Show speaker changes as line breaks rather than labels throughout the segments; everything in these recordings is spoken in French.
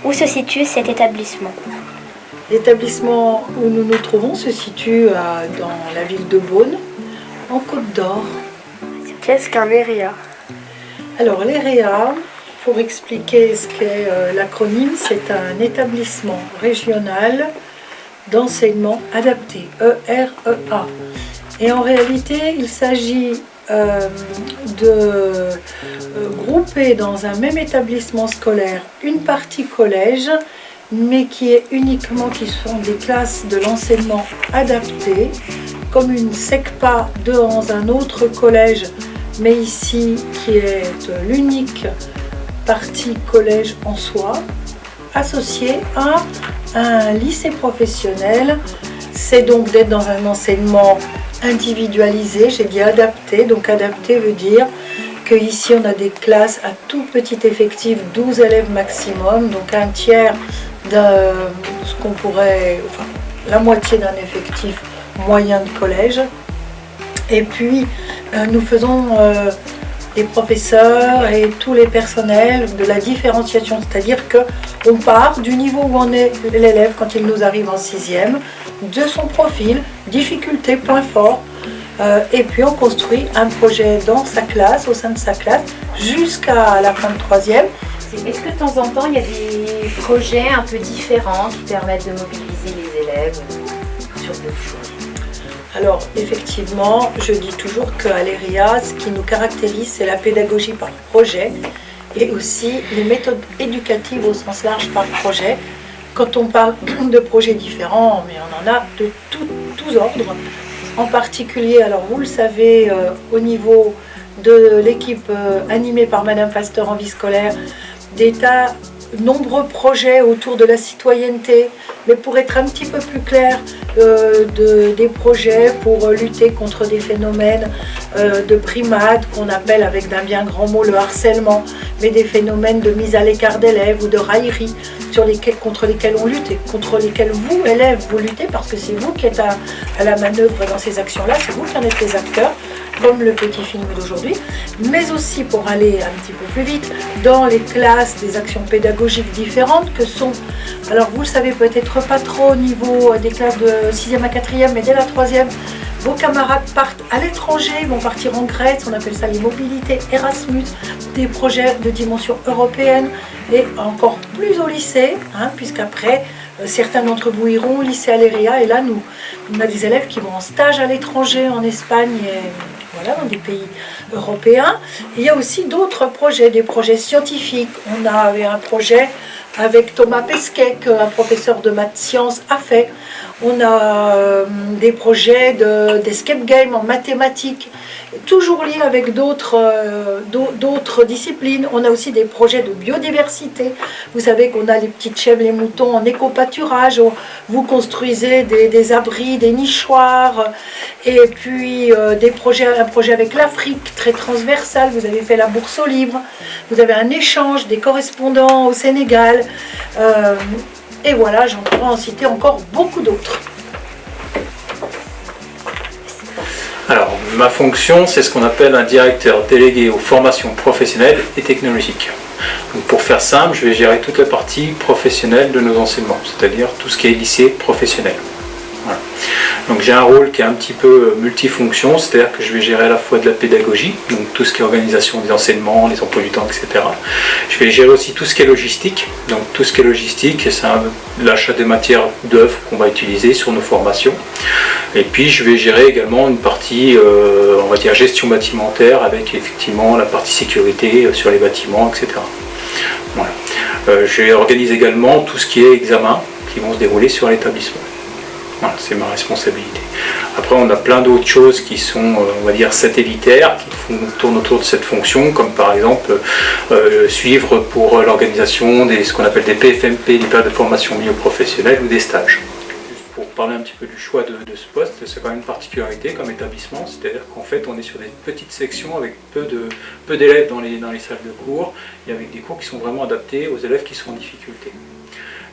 Où se situe cet établissement?
L'établissement où nous nous trouvons se situe dans la ville de Beaune, en Côte d'Or.
Qu'est-ce qu'un EREA?
Alors l'EREA, pour expliquer ce qu'est l'acronyme, c'est un établissement régional d'enseignement adapté, EREA. Et en réalité, il s'agit de grouper dans un même établissement scolaire une partie collège, mais qui sont des classes de l'enseignement adapté, comme une SECPA dans un autre collège, mais ici qui est l'unique partie collège en soi, associée à un lycée professionnel. C'est donc d'être dans un enseignement individualisé, j'ai dit adapté, donc adapté veut dire qu'ici on a des classes à tout petit effectif, 12 élèves maximum, donc un tiers de ce qu'on pourrait, enfin la moitié d'un effectif moyen de collège. Et puis nous faisons les professeurs et tous les personnels de la différenciation, c'est-à-dire qu'on part du niveau où en est l'élève quand il nous arrive en 6e, de son profil, difficulté, point fort, et puis on construit un projet dans sa classe, au sein de sa classe, jusqu'à la fin de 3e.
Est-ce que de temps en temps il y a des projets un peu différents qui permettent de mobiliser les élèves sur d'autres choses?
Alors effectivement, je dis toujours qu'à l'EREA, ce qui nous caractérise, c'est la pédagogie par projet et aussi les méthodes éducatives au sens large par projet. Quand on parle de projets différents, mais on en a de tous ordres. En particulier, alors vous le savez, au niveau de l'équipe animée par Madame Pasteur en vie scolaire, nombreux projets autour de la citoyenneté, mais pour être un petit peu plus clair, des projets pour lutter contre des phénomènes de primade qu'on appelle avec d'un bien grand mot le harcèlement, mais des phénomènes de mise à l'écart d'élèves ou de raillerie contre lesquels on lutte et contre lesquels vous, élèves, vous luttez, parce que c'est vous qui êtes à la manœuvre dans ces actions-là, c'est vous qui en êtes les acteurs, comme le petit film d'aujourd'hui, mais aussi pour aller un petit peu plus vite dans les classes, des actions pédagogiques différentes que sont, alors vous le savez peut-être pas trop au niveau des classes de 6e à 4e, mais dès la 3e, vos camarades partent à l'étranger, ils vont partir en Grèce, on appelle ça les mobilités Erasmus, des projets de dimension européenne et encore plus au lycée, puisqu'après, certains d'entre vous iront au lycée à l'EREA et là, on a des élèves qui vont en stage à l'étranger, en Espagne et voilà, dans des pays européens. Et il y a aussi d'autres projets, des projets scientifiques. On avait un projet avec Thomas Pesquet, qu'un professeur de maths sciences a fait. On a des projets d'escape game en mathématiques, toujours liés avec d'autres disciplines. On a aussi des projets de biodiversité. Vous savez qu'on a les petites chèvres, les moutons en éco-pâturage. Vous construisez des abris, des nichoirs. Et puis un projet avec l'Afrique, très transversal. Vous avez fait la bourse aux livres. Vous avez un échange, des correspondants au Sénégal. Et voilà, j'en pourrais en citer encore beaucoup d'autres.
Alors, ma fonction, c'est ce qu'on appelle un directeur délégué aux formations professionnelles et technologiques. Donc, pour faire simple, je vais gérer toute la partie professionnelle de nos enseignements, c'est-à-dire tout ce qui est lycée professionnel. Voilà. Donc j'ai un rôle qui est un petit peu multifonction, c'est-à-dire que je vais gérer à la fois de la pédagogie, donc tout ce qui est organisation des enseignements, les emplois du temps, etc. Je vais gérer aussi tout ce qui est logistique, donc tout ce qui est logistique, c'est l'achat des matières d'œuvre qu'on va utiliser sur nos formations. Et puis je vais gérer également une partie, on va dire, gestion bâtimentaire, avec effectivement la partie sécurité sur les bâtiments, etc. Voilà. J'organise également tout ce qui est examens qui vont se dérouler sur l'établissement. Voilà, c'est ma responsabilité. Après, on a plein d'autres choses qui sont, on va dire, satellitaires, qui tournent autour de cette fonction, comme par exemple suivre pour l'organisation ce qu'on appelle des PFMP, des périodes de formation milieu professionnel ou des stages. Juste pour parler un petit peu du choix de ce poste, c'est quand même une particularité comme établissement, c'est-à-dire qu'en fait, on est sur des petites sections avec peu d'élèves dans les salles de cours, et avec des cours qui sont vraiment adaptés aux élèves qui sont en difficulté.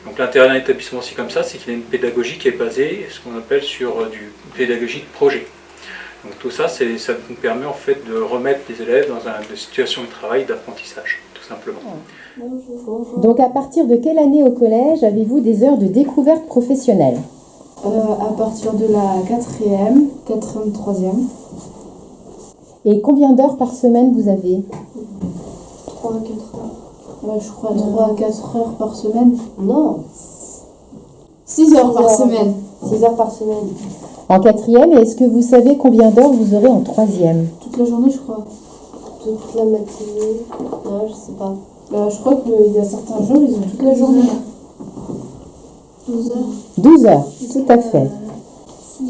Donc l'intérêt d'un établissement aussi comme ça, c'est qu'il y a une pédagogie qui est basée, ce qu'on appelle sur du pédagogie de projet. Donc tout ça, ça nous permet en fait de remettre les élèves dans une situation de travail, d'apprentissage, tout simplement.
Donc à partir de quelle année au collège avez-vous des heures de découverte professionnelle?
À partir de la 4e, 3e.
Et combien d'heures par semaine vous avez?
3 à 4 heures. Je crois 3 à 4 heures par semaine.
Non.
6 heures par semaine.
6 heures par semaine.
En 4e, et est-ce que vous savez combien d'heures vous aurez en 3e?
Toute la journée, je crois.
Toute la matinée. Non, je sais pas.
Je crois qu'il y a certains jours, ils ont toute la journée. 12 heures.
12 heures, tout à fait.
Si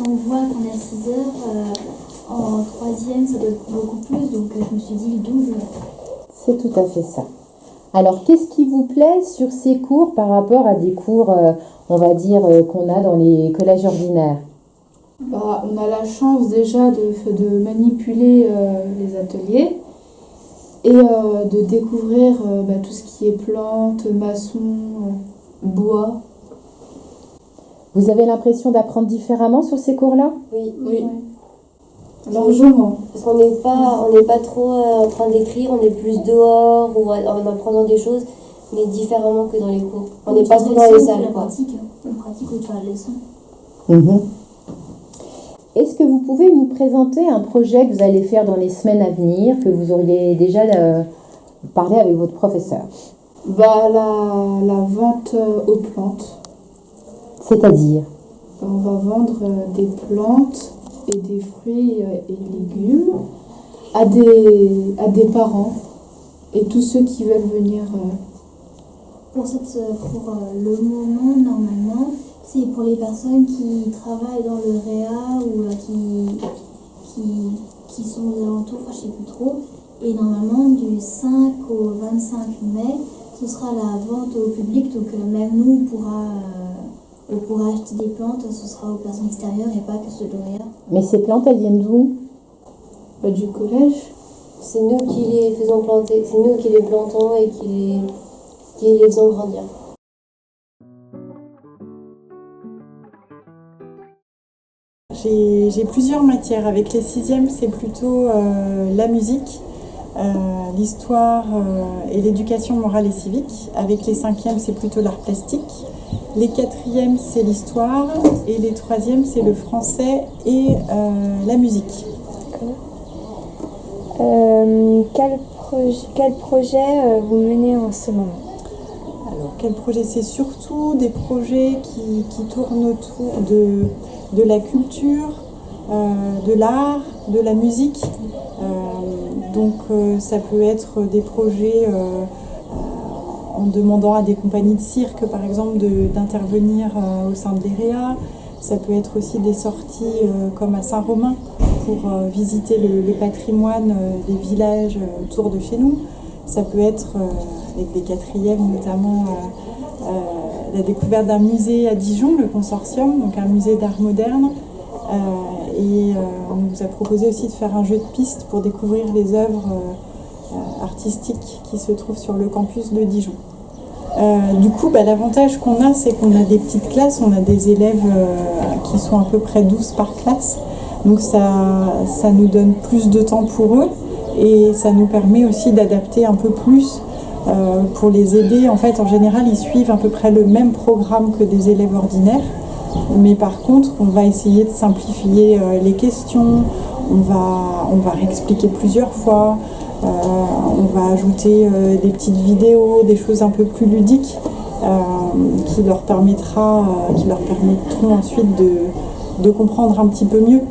on voit qu'on a 6 heures, en 3e, ça doit être beaucoup plus, donc je me suis dit 12 heures.
C'est tout à fait ça. Alors, qu'est-ce qui vous plaît sur ces cours par rapport à des cours, on va dire, qu'on a dans les collèges ordinaires?
On a la chance déjà de manipuler les ateliers et de découvrir tout ce qui est plantes, maçons, bois.
Vous avez l'impression d'apprendre différemment sur ces cours-là?
Oui.
Oui. Largement.
Parce qu'on n'est pas trop en train d'écrire, on est plus dehors ou en apprenant des choses, mais différemment que dans les cours. On n'est pas trop dans les salles.
On pratique au faire la leçon.
Est-ce que vous pouvez nous présenter un projet que vous allez faire dans les semaines à venir, que vous auriez déjà parlé avec votre professeur?
La vente aux plantes.
C'est-à-dire?
On va vendre des plantes et des fruits et légumes à des parents et tous ceux qui veulent venir.
Pour le moment, normalement, c'est pour les personnes qui travaillent dans le réa ou qui sont aux alentours, je ne sais plus trop. Et normalement, du 5 au 25 mai, ce sera la vente au public. Donc même nous, on pourra acheter des plantes, ce sera aux personnes extérieures et pas que ceux de réa.
Mais ces plantes, elles viennent d'où?
Du collège.
C'est nous qui les faisons planter, c'est nous qui les plantons et qui les faisons grandir.
J'ai plusieurs matières. Avec les 6e, c'est plutôt la musique, l'histoire et l'éducation morale et civique. Avec les 5e, c'est plutôt l'art plastique. Les 4e, c'est l'histoire. Et les 3e, c'est le français et la musique.
Quel projet vous menez en ce moment?
Alors, quel projet? C'est surtout des projets qui tournent autour de la culture, de l'art, de la musique. Ça peut être des projets en demandant à des compagnies de cirque, par exemple, d'intervenir au sein de l'EREA. Ça peut être aussi des sorties comme à Saint-Romain pour visiter le patrimoine des villages autour de chez nous. Ça peut être, avec des 4e notamment, la découverte d'un musée à Dijon, le Consortium, donc un musée d'art moderne. On nous a proposé aussi de faire un jeu de piste pour découvrir les œuvres artistiques qui se trouvent sur le campus de Dijon. L'avantage qu'on a, c'est qu'on a des petites classes, on a des élèves qui sont à peu près 12 par classe. Donc ça nous donne plus de temps pour eux et ça nous permet aussi d'adapter un peu plus pour les aider. En fait, en général, ils suivent à peu près le même programme que des élèves ordinaires. Mais par contre, on va essayer de simplifier les questions, on va réexpliquer plusieurs fois, on va ajouter des petites vidéos, des choses un peu plus ludiques qui leur permettront ensuite de comprendre un petit peu mieux.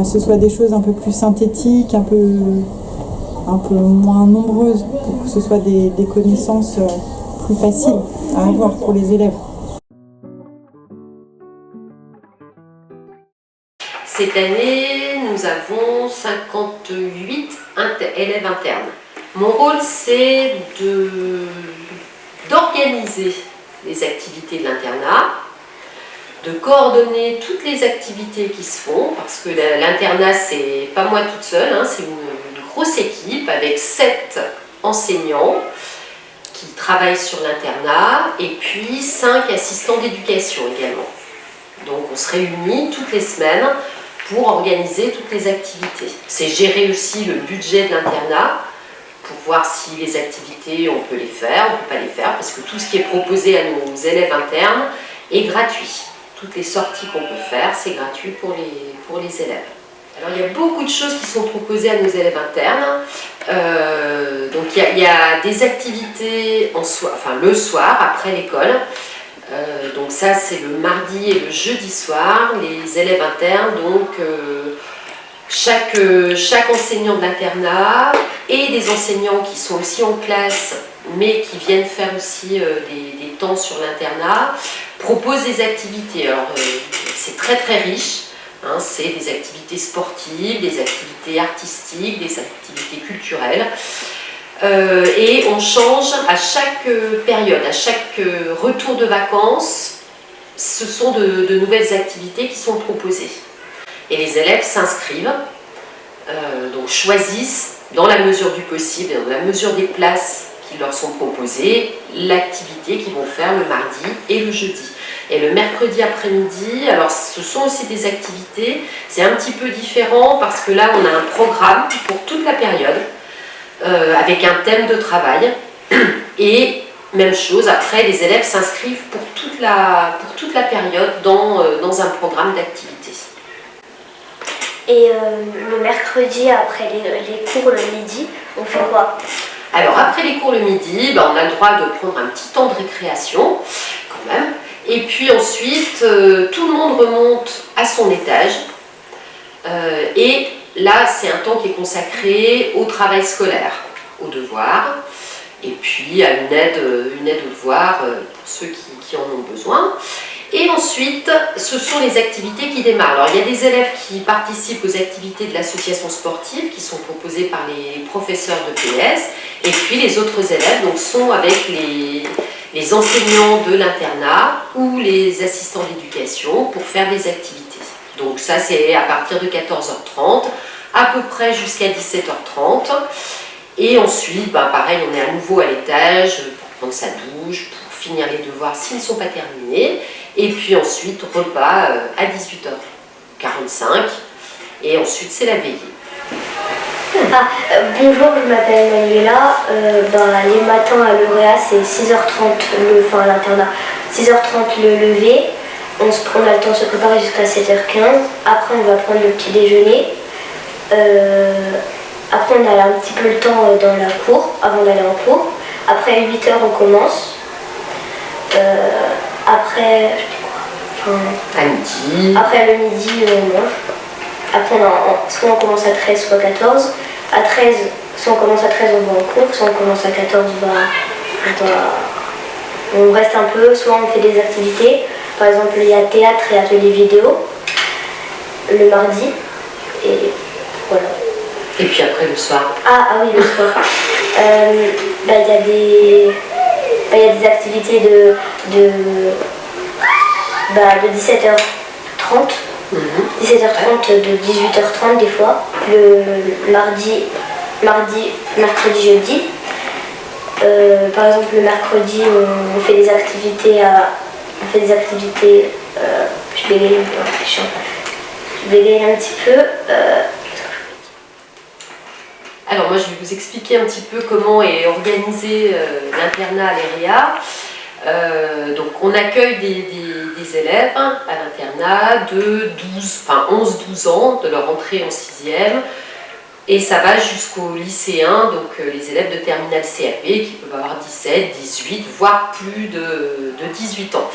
Ce soit des choses un peu plus synthétiques, un peu moins nombreuses, pour que ce soit des connaissances plus faciles à avoir pour les élèves.
Cette année, nous avons 58 élèves internes. Mon rôle, c'est d'organiser les activités de l'internat, de coordonner toutes les activités qui se font, parce que l'internat, c'est pas moi toute seule, hein, c'est une grosse équipe avec 7 enseignants qui travaillent sur l'internat et puis 5 assistants d'éducation également. Donc on se réunit toutes les semaines pour organiser toutes les activités. C'est gérer aussi le budget de l'internat, pour voir si les activités, on peut les faire, on ne peut pas les faire, parce que tout ce qui est proposé à nos élèves internes est gratuit. Toutes les sorties qu'on peut faire, c'est gratuit pour les élèves. Alors il y a beaucoup de choses qui sont proposées à nos élèves internes. Donc il y a des activités le soir, après l'école. Donc ça c'est le mardi et le jeudi soir. Les élèves internes, donc chaque enseignant de l'internat et des enseignants qui sont aussi en classe mais qui viennent faire aussi des temps sur l'internat proposent des activités. Alors c'est très très riche, hein, c'est des activités sportives, des activités artistiques, des activités culturelles. Et on change à chaque période, à chaque retour de vacances, ce sont de nouvelles activités qui sont proposées. Et les élèves s'inscrivent, donc choisissent dans la mesure du possible, dans la mesure des places qui leur sont proposées, l'activité qu'ils vont faire le mardi et le jeudi. Et le mercredi après-midi, alors ce sont aussi des activités, c'est un petit peu différent parce que là on a un programme pour toute la période, avec un thème de travail, et même chose, après les élèves s'inscrivent pour toute la période dans un programme d'activité.
Et le mercredi, après les cours le midi, on fait quoi?
Alors après les cours le midi, on a le droit de prendre un petit temps de récréation quand même. Et puis ensuite, tout le monde remonte à son étage. Et là, c'est un temps qui est consacré au travail scolaire, aux devoirs, et puis à une aide aux devoirs pour ceux qui en ont besoin. Et ensuite, ce sont les activités qui démarrent. Alors, il y a des élèves qui participent aux activités de l'association sportive qui sont proposées par les professeurs de PS. Et puis, les autres élèves donc, sont avec les enseignants de l'internat ou les assistants d'éducation pour faire des activités. Donc ça, c'est à partir de 14h30, à peu près jusqu'à 17h30. Et ensuite, pareil, on est à nouveau à l'étage pour prendre sa douche, pour finir les devoirs s'ils ne sont pas terminés. Et puis ensuite, repas à 18h45. Et ensuite, c'est la veillée.
Bonjour, je m'appelle Manuela. Les matins à l'Euréa, c'est 6h30, à l'internat, 6h30 le lever. On a le temps de se préparer jusqu'à 7h15. Après, on va prendre le petit déjeuner. Après, on a un petit peu le temps dans la cour, avant d'aller en cours. Après 8h, on commence. Après,
à midi.
Après le midi, on mange. Après, soit on commence à 13, soit 14. À 13, soit on commence à 13, on va en cours. Soit on commence à 14, on reste un peu. Soit on fait des activités. Par exemple, il y a théâtre et atelier vidéo le mardi. Et voilà.
Et puis après le soir.
Ah oui, le soir. Il y a des activités de 17h30. 17h30 de 18h30 des fois. Le mardi, mercredi, jeudi. Par exemple, le mercredi, on fait des activités je bégaye un petit peu.
Alors moi je vais vous expliquer un petit peu comment est organisé l'internat à l'EREA. Donc on accueille des élèves à l'internat de 11-12 ans, de leur entrée en 6e, et ça va jusqu'aux lycéens, donc les élèves de terminale CAP qui peuvent avoir 17, 18, voire plus de 18 ans.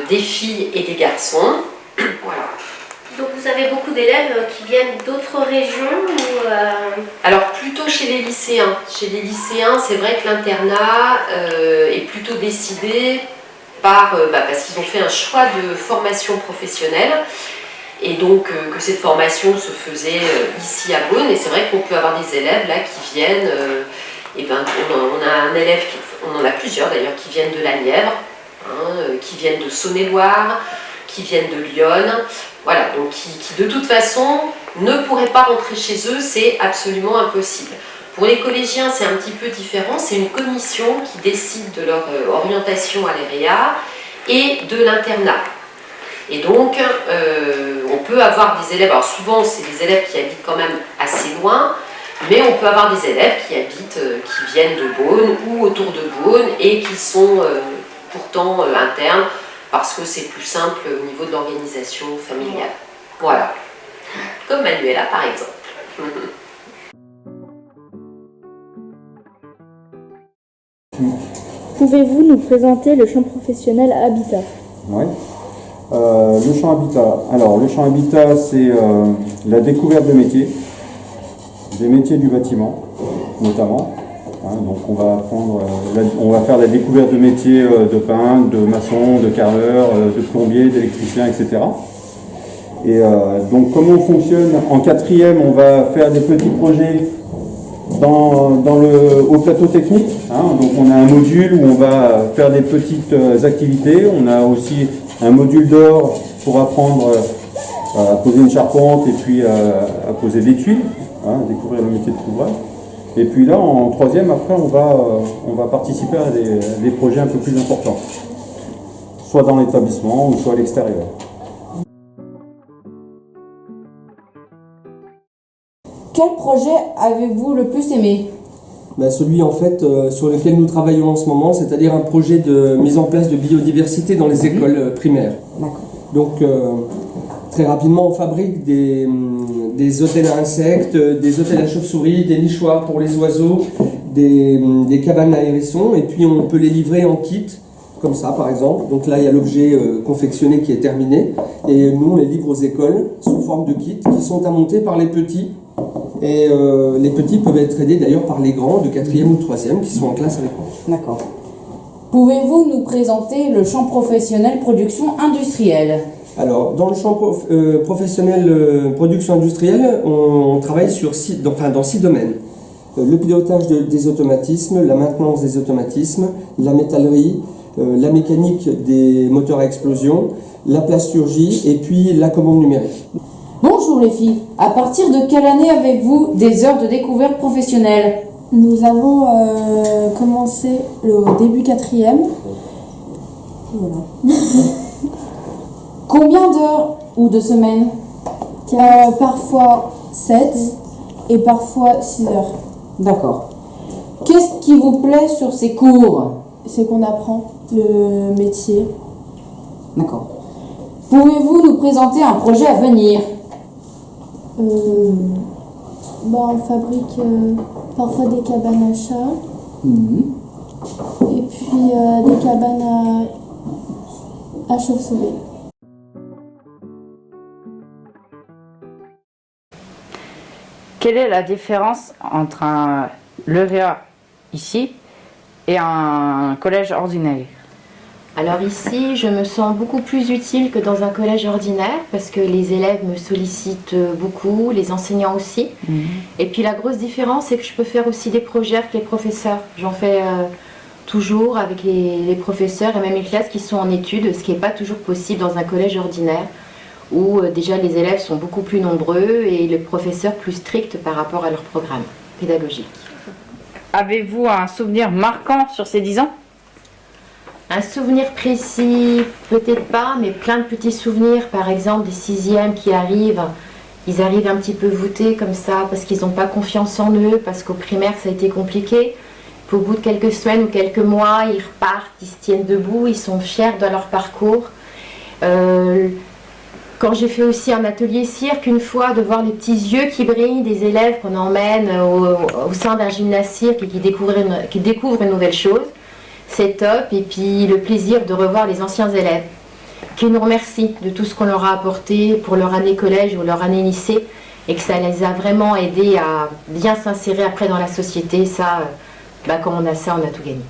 Des filles et des garçons. Voilà.
Donc vous avez beaucoup d'élèves qui viennent d'autres régions ou
Alors plutôt chez les lycéens. Chez les lycéens, c'est vrai que l'internat est plutôt décidé parce qu'ils ont fait un choix de formation professionnelle et donc que cette formation se faisait ici à Beaune. Et c'est vrai qu'on peut avoir des élèves là qui viennent, on a un élève, on en a plusieurs d'ailleurs, qui viennent de la Nièvre, qui viennent de Saône-et-Loire, qui viennent de Lyon. Voilà, donc qui de toute façon ne pourraient pas rentrer chez eux, c'est absolument impossible. Pour les collégiens, c'est un petit peu différent, c'est une commission qui décide de leur orientation à l'EREA et de l'internat. Et donc, on peut avoir des élèves, alors souvent c'est des élèves qui habitent quand même assez loin, Mais on peut avoir des élèves qui habitent, qui viennent de Beaune ou autour de Beaune et qui sont pourtant internes parce que c'est plus simple au niveau de l'organisation familiale. Voilà. Comme Manuela par exemple.
Pouvez-vous nous présenter le champ professionnel Habitat?
Oui. Le champ Habitat. Alors, le champ Habitat, c'est la découverte de métiers, des métiers du bâtiment, notamment. Donc, on va apprendre, on va faire la découverte de métiers de peintre, de maçon, de carreleur, de plombier, d'électricien, etc. Et donc, comment on fonctionne? En quatrième, on va faire des petits projets au plateau technique. Donc on a un module où on va faire des petites activités. On a aussi un module d'or pour apprendre à poser une charpente et puis à poser des tuiles, découvrir le métier de couvreur. Et puis là, en troisième, après, on va participer à des projets un peu plus importants, soit dans l'établissement ou soit à l'extérieur.
Quel projet avez-vous le plus aimé?
Celui en fait sur lequel nous travaillons en ce moment, c'est-à-dire un projet de mise en place de biodiversité dans les écoles primaires. Donc très rapidement on fabrique des hôtels à insectes, des hôtels à chauves-souris, des nichoirs pour les oiseaux, des cabanes à hérissons et puis on peut les livrer en kit, comme ça par exemple. Donc là il y a l'objet confectionné qui est terminé et nous on les livre aux écoles sous forme de kit qui sont à monter par les petits. Et les petits peuvent être aidés d'ailleurs par les grands de 4e ou 3e qui sont en classe avec nous.
D'accord. Pouvez-vous nous présenter le champ professionnel production industrielle?
Alors, dans le champ professionnel production industrielle, on travaille dans 6 domaines. Le pilotage des automatismes, la maintenance des automatismes, la métallerie, la mécanique des moteurs à explosion, la plasturgie et puis la commande numérique.
Bonjour les filles, à partir de quelle année avez-vous des heures de découverte professionnelle?
Nous avons commencé le début 4e. Voilà.
Combien d'heures ou de semaines?
Parfois 7 et parfois 6 heures.
D'accord. Qu'est-ce qui vous plaît sur ces cours?
C'est qu'on apprend le métier.
D'accord. Pouvez-vous nous présenter un projet à venir?
On fabrique parfois des cabanes à chats et puis des cabanes à chauves-souris.
Quelle est la différence entre un lauréat ici et un collège ordinaire?
Alors ici, je me sens beaucoup plus utile que dans un collège ordinaire parce que les élèves me sollicitent beaucoup, les enseignants aussi. Et puis la grosse différence, c'est que je peux faire aussi des projets avec les professeurs. J'en fais toujours avec les professeurs et même les classes qui sont en études, ce qui n'est pas toujours possible dans un collège ordinaire où déjà les élèves sont beaucoup plus nombreux et le professeur plus strict par rapport à leur programme pédagogique.
Avez-vous un souvenir marquant sur ces 10 ans?
Un souvenir précis, peut-être pas, mais plein de petits souvenirs, par exemple des 6e qui arrivent, ils arrivent un petit peu voûtés comme ça parce qu'ils n'ont pas confiance en eux, parce qu'au primaire ça a été compliqué. Puis au bout de quelques semaines ou quelques mois, ils repartent, ils se tiennent debout, ils sont fiers de leur parcours. Quand j'ai fait aussi un atelier cirque, une fois, de voir les petits yeux qui brillent des élèves qu'on emmène au sein d'un gymnase cirque et qui découvrent une nouvelle chose, c'est top. Et puis le plaisir de revoir les anciens élèves qui nous remercient de tout ce qu'on leur a apporté pour leur année collège ou leur année lycée et que ça les a vraiment aidés à bien s'insérer après dans la société. Ça, quand on a ça, on a tout gagné.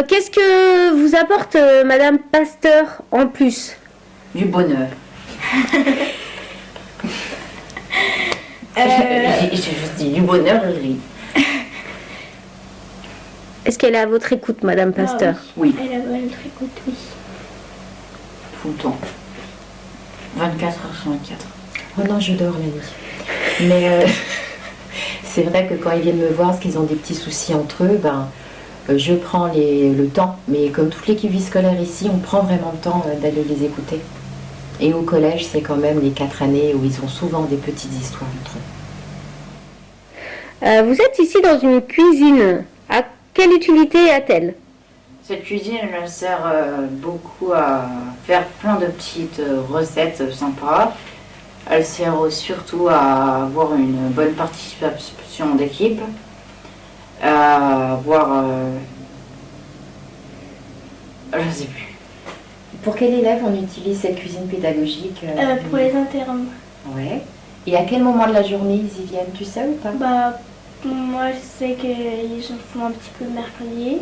Qu'est-ce que vous apporte Madame Pasteur en plus?
Du bonheur.
J'ai juste dit du bonheur, Riri.
Est-ce qu'elle est à votre écoute, Madame Pasteur?
Oui.
Elle est à votre écoute, oui.
Tout le temps. 24 heures sur 24.
Oh non, je dors la nuit. Mais c'est vrai que quand ils viennent me voir, parce qu'ils ont des petits soucis entre eux, je prends le temps. Mais comme toute l'équipe vie scolaire ici, on prend vraiment le temps d'aller les écouter. Et au collège, c'est quand même les 4 années où ils ont souvent des petites histoires entre eux.
Vous êtes ici dans une cuisine. Quelle utilité a-t-elle?
Cette cuisine, elle sert beaucoup à faire plein de petites recettes sympas. Elle sert surtout à avoir une bonne participation d'équipe, à avoir... je sais plus.
Pour quel élève on utilise cette cuisine pédagogique
Pour les internes.
Ouais. Et à quel moment de la journée ils y viennent, tu sais ou pas?
Moi je sais qu'ils en font un petit peu le mercredi,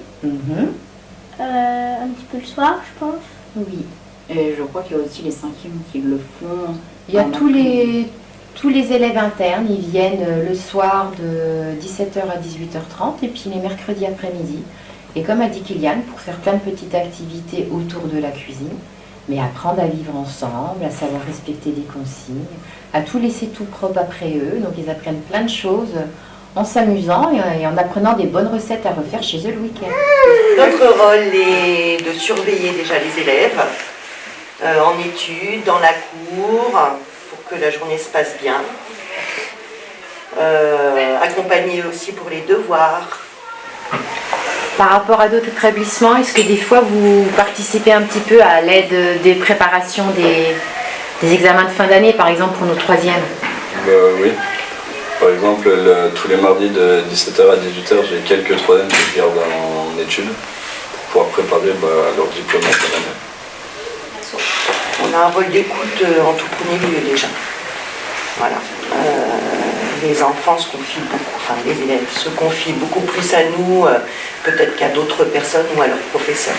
un petit peu le soir je pense.
Oui, et je crois qu'il y a aussi les cinquièmes qui le font.
Il y a tous les élèves internes, ils viennent le soir de 17h à 18h30 et puis les mercredis après-midi. Et comme a dit Kylian, pour faire plein de petites activités autour de la cuisine, mais apprendre à vivre ensemble, à savoir respecter des consignes, à tout laisser tout propre après eux. Donc ils apprennent plein de choses en s'amusant et en apprenant des bonnes recettes à refaire chez eux le week-end.
Notre rôle est de surveiller déjà les élèves en études, dans la cour, pour que la journée se passe bien. Accompagner aussi pour les devoirs.
Par rapport à d'autres établissements, est-ce que des fois vous participez un petit peu à l'aide des préparations des examens de fin d'année, par exemple pour nos troisièmes?
Oui. Par exemple, tous les mardis de 17h à 18h, j'ai quelques troisièmes que je garde en études pour pouvoir préparer leur diplôme en fin d'année.
On a un rôle d'écoute en tout premier lieu déjà. Voilà. Les enfants se confient beaucoup, enfin les élèves se confient beaucoup plus à nous, peut-être qu'à d'autres personnes ou à leurs professeurs.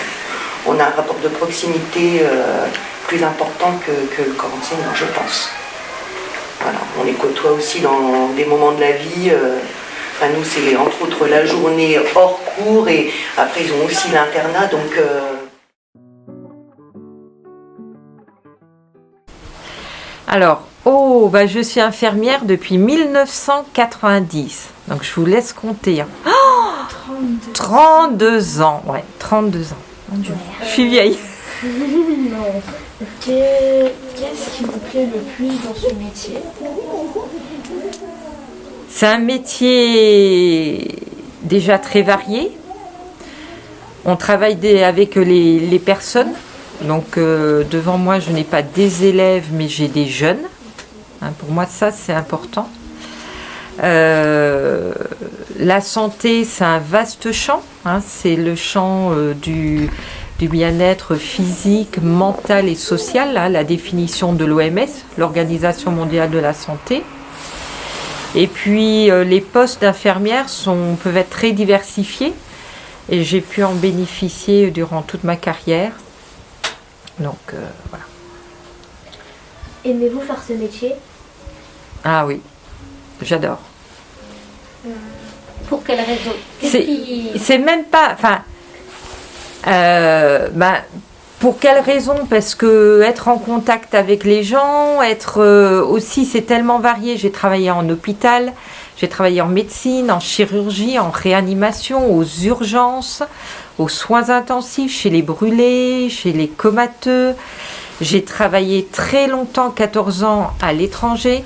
On a un rapport de proximité plus important que le corps enseignant, je pense. Voilà. On les côtoie aussi dans des moments de la vie. Nous, c'est entre autres la journée hors cours et après ils ont aussi l'internat, donc...
Alors, je suis infirmière depuis 1990, donc je vous laisse compter. 32 ans, ouais, 32 ans. Mon Dieu, je suis vieille.
Qu'est-ce qui vous plaît le plus dans ce métier?
C'est un métier déjà très varié. On travaille avec les personnes. Donc devant moi, je n'ai pas des élèves, mais j'ai des jeunes. Pour moi, ça, c'est important. La santé, c'est un vaste champ. C'est le champ du bien-être physique, mental et social. La définition de l'OMS, l'Organisation mondiale de la santé. Et puis, les postes d'infirmière peuvent être très diversifiés. Et j'ai pu en bénéficier durant toute ma carrière. Donc voilà.
Aimez-vous faire ce métier?
Ah oui, j'adore.
Pour quelle raison?
C'est même pas... pour quelle raison? Parce que être en contact avec les gens, aussi, c'est tellement varié. J'ai travaillé en hôpital, j'ai travaillé en médecine, en chirurgie, en réanimation, aux urgences, aux soins intensifs, chez les brûlés, chez les comateux. J'ai travaillé très longtemps, 14 ans, à l'étranger.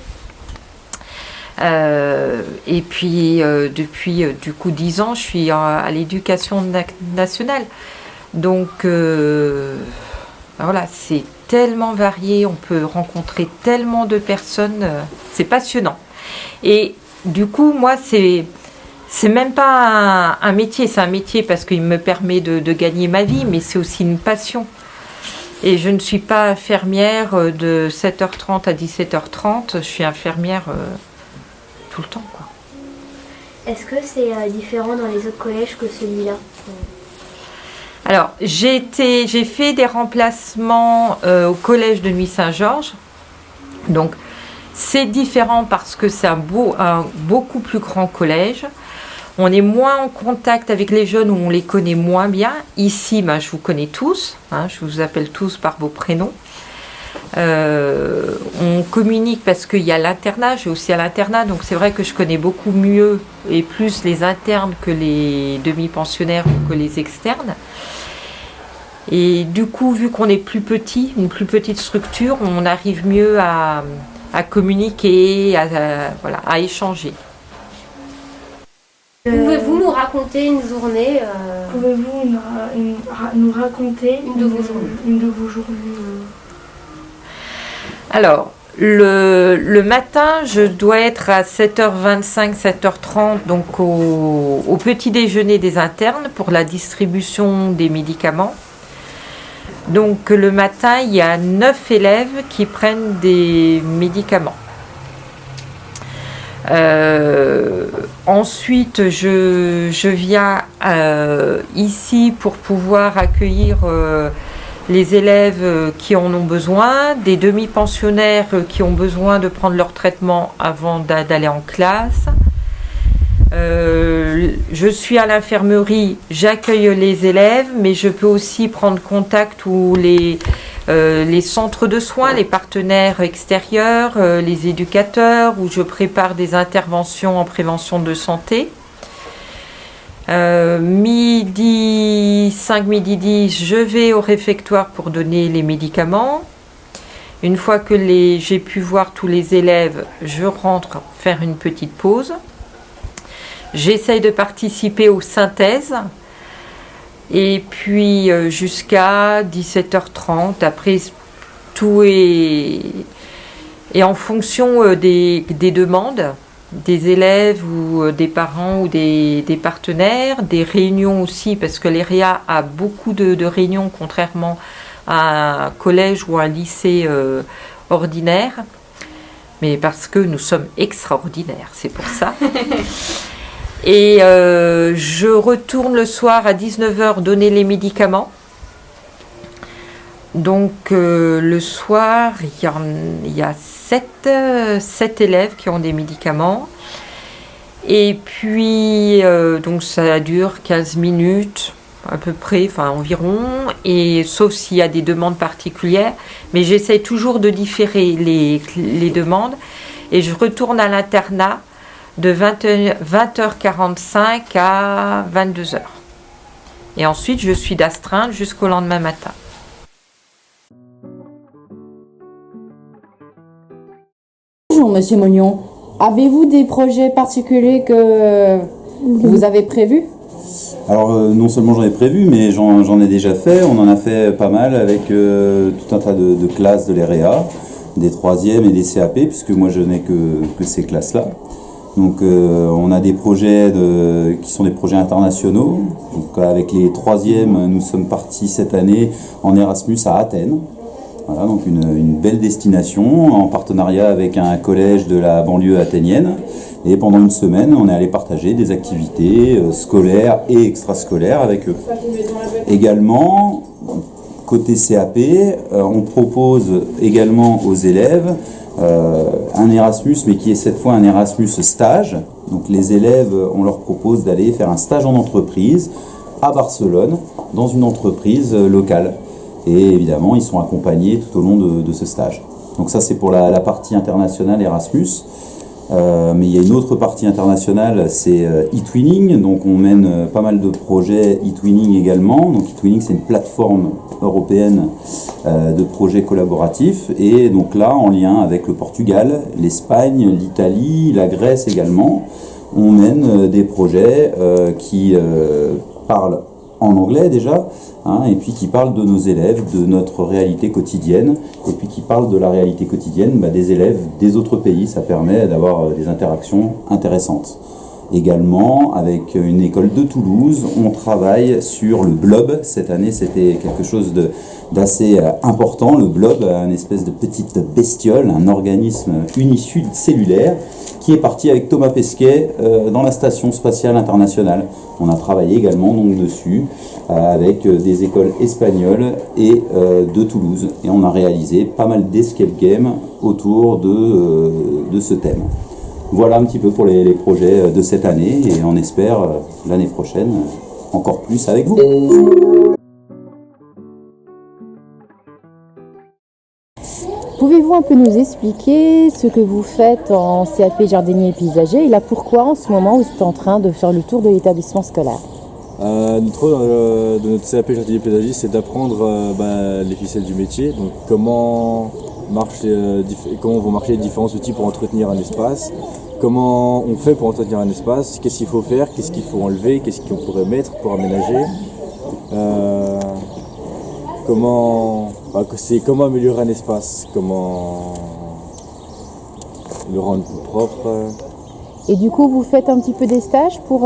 Et puis, depuis du coup 10 ans, je suis à l'éducation nationale. Donc, voilà, c'est tellement varié, on peut rencontrer tellement de personnes, c'est passionnant. Et du coup, moi, c'est même pas un métier, c'est un métier parce qu'il me permet de gagner ma vie, mais c'est aussi une passion. Et je ne suis pas infirmière de 7h30 à 17h30, je suis infirmière tout le temps, quoi.
Est-ce que c'est différent dans les autres collèges que celui-là?
Alors, j'ai fait des remplacements au collège de Nuit-Saint-Georges. Donc, c'est différent parce que c'est un beaucoup plus grand collège. On est moins en contact avec les jeunes où on les connaît moins bien. Ici, je vous connais tous. Je vous appelle tous par vos prénoms. On communique parce qu'il y a l'internat. J'ai aussi à l'internat. Donc, c'est vrai que je connais beaucoup mieux et plus les internes que les demi-pensionnaires ou que les externes. Et du coup, vu qu'on est plus petit, une plus petite structure, on arrive mieux à communiquer, à échanger.
Pouvez-vous nous raconter une journée
Pouvez-vous nous raconter
une de vos journées
Alors, le matin, je dois être à 7h25, 7h30, donc au petit déjeuner des internes pour la distribution des médicaments. Donc le matin, il y a 9 élèves qui prennent des médicaments. Ensuite, je viens ici pour pouvoir accueillir les élèves qui en ont besoin, des demi-pensionnaires qui ont besoin de prendre leur traitement avant d'aller en classe. Je suis à l'infirmerie, j'accueille les élèves, mais je peux aussi prendre contact ou les centres de soins, les partenaires extérieurs, les éducateurs, où je prépare des interventions en prévention de santé. Midi 5, midi 10, je vais au réfectoire pour donner les médicaments. Une fois que j'ai pu voir tous les élèves, je rentre faire une petite pause. J'essaye de participer aux synthèses. Et puis jusqu'à 17h30, après tout est en fonction des demandes des élèves ou des parents ou des partenaires, des réunions aussi, parce que l'ERIA a beaucoup de réunions, contrairement à un collège ou un lycée ordinaire, mais parce que nous sommes extraordinaires, c'est pour ça. Et je retourne le soir à 19h donner les médicaments. Donc le soir, il y a 7 élèves qui ont des médicaments. Et puis, donc ça dure 15 minutes à peu près, enfin environ, et sauf s'il y a des demandes particulières. Mais j'essaie toujours de différer les demandes. Et je retourne à l'internat de 20h45 à 22h. Et ensuite, je suis d'astreinte jusqu'au lendemain matin.
Bonjour Monsieur Mognon, avez-vous des projets particuliers que vous avez prévus?
Alors non seulement j'en ai prévu, mais j'en ai déjà fait. On en a fait pas mal avec tout un tas de classes de l'EREA, des 3e et des CAP, puisque moi je n'ai que ces classes-là. Donc on a des projets qui sont des projets internationaux. Donc, avec les 3e, nous sommes partis cette année en Erasmus à Athènes. Voilà, donc une belle destination en partenariat avec un collège de la banlieue athénienne. Et pendant une semaine, on est allé partager des activités scolaires et extrascolaires avec eux. Également, côté CAP, on propose également aux élèves un Erasmus, mais qui est cette fois un Erasmus stage. Donc les élèves, on leur propose d'aller faire un stage en entreprise à Barcelone, dans une entreprise locale. Et évidemment, ils sont accompagnés tout au long de ce stage. Donc ça, c'est pour la partie internationale Erasmus. Mais il y a une autre partie internationale, c'est eTwinning. Donc on mène pas mal de projets eTwinning également. Donc eTwinning, c'est une plateforme européenne de projets collaboratifs. Et donc là, en lien avec le Portugal, l'Espagne, l'Italie, la Grèce également, on mène des projets qui parlent en anglais déjà, et puis qui parlent de nos élèves, de notre réalité quotidienne, et puis qui parlent de la réalité quotidienne des élèves des autres pays. Ça permet d'avoir des interactions intéressantes. Également, avec une école de Toulouse, on travaille sur le blob. Cette année, c'était quelque chose d'assez important. Le blob, une espèce de petite bestiole, un organisme unicellulaire, qui est parti avec Thomas Pesquet dans la Station Spatiale Internationale. On a travaillé également donc dessus avec des écoles espagnoles et de Toulouse. Et on a réalisé pas mal d'escape games autour de ce thème. Voilà un petit peu pour les projets de cette année, et on espère l'année prochaine encore plus avec vous.
Pouvez-vous un peu nous expliquer ce que vous faites en CAP jardinier et paysager et là pourquoi en ce moment vous êtes en train de faire le tour de l'établissement scolaire?
Notre rôle de notre CAP jardinier et paysager, c'est d'apprendre les ficelles du métier, donc comment vont marcher les différents outils pour entretenir un espace, comment on fait pour entretenir un espace, qu'est-ce qu'il faut faire, qu'est-ce qu'il faut enlever, qu'est-ce qu'on pourrait mettre pour aménager, comment améliorer un espace, comment le rendre plus propre.
Et du coup, vous faites un petit peu des stages pour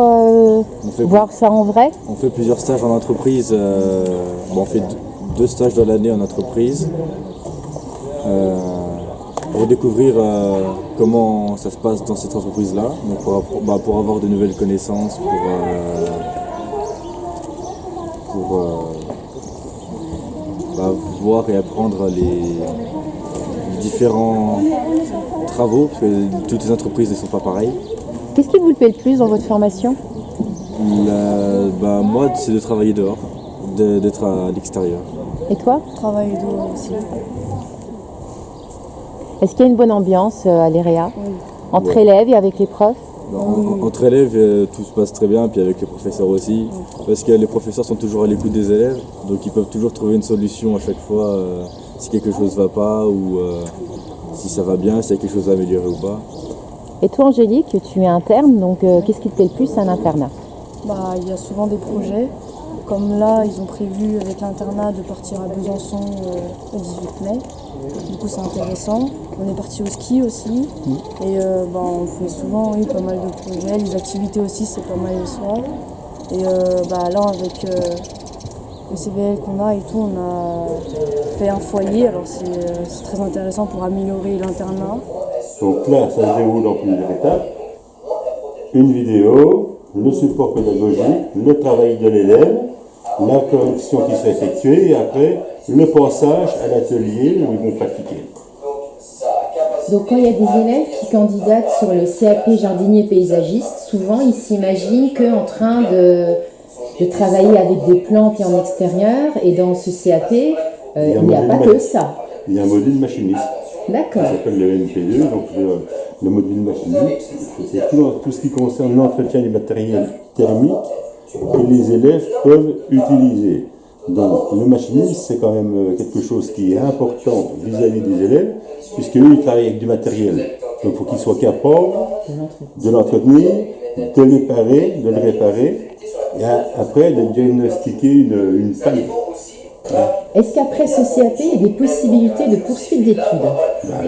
voir ça en vrai?
On fait plusieurs stages en entreprise. On fait 2 stages dans l'année en entreprise pour découvrir comment ça se passe dans cette entreprise-là, donc pour avoir de nouvelles connaissances, pour voir et apprendre les différents travaux, parce que toutes les entreprises ne sont pas pareilles.
Qu'est-ce qui vous plaît le plus dans votre formation?
Moi, c'est de travailler dehors, d'être à l'extérieur.
Et toi?
Travailler dehors aussi.
Est-ce qu'il y a une bonne ambiance à l'EREA?
Oui.
Entre élèves et avec les profs?
Entre élèves, tout se passe très bien, puis avec les professeurs aussi, parce que les professeurs sont toujours à l'écoute des élèves, donc ils peuvent toujours trouver une solution à chaque fois si quelque chose ne va pas ou si ça va bien, s'il y a quelque chose à améliorer ou pas.
Et toi Angélique, tu es interne, donc qu'est-ce qui te plaît le plus à un internat?
Il y a souvent des projets, comme là ils ont prévu avec l'internat de partir à Besançon le 18 mai, du coup c'est intéressant. On est parti au ski aussi, et on fait souvent pas mal de projets, les activités aussi c'est pas mal le soir. Et là avec le CVL qu'on a et tout, on a fait un foyer, alors c'est très intéressant pour améliorer l'internat.
Donc là, ça se déroule en plusieurs étapes. Une vidéo, le support pédagogique, le travail de l'élève, la correction qui sera effectuée et après le passage à l'atelier où ils vont pratiquer.
Donc quand il y a des élèves qui candidatent sur le CAP jardinier paysagiste, souvent ils s'imaginent qu'en train de travailler avec des plantes et en extérieur, et dans ce CAP, il n'y a pas que ça.
Il y a un module machiniste.
D'accord.
Ça s'appelle le MP2, donc le module machiniste, c'est tout ce qui concerne l'entretien du matériel thermique que les élèves peuvent utiliser. Donc le machinisme, c'est quand même quelque chose qui est important vis-à-vis des élèves, puisqu'eux, ils travaillent avec du matériel. Donc il faut qu'ils soient capables de l'entretenir, de le réparer, et après de diagnostiquer une panne.
Est-ce qu'après ce CAP, il y a des possibilités de poursuite d'études?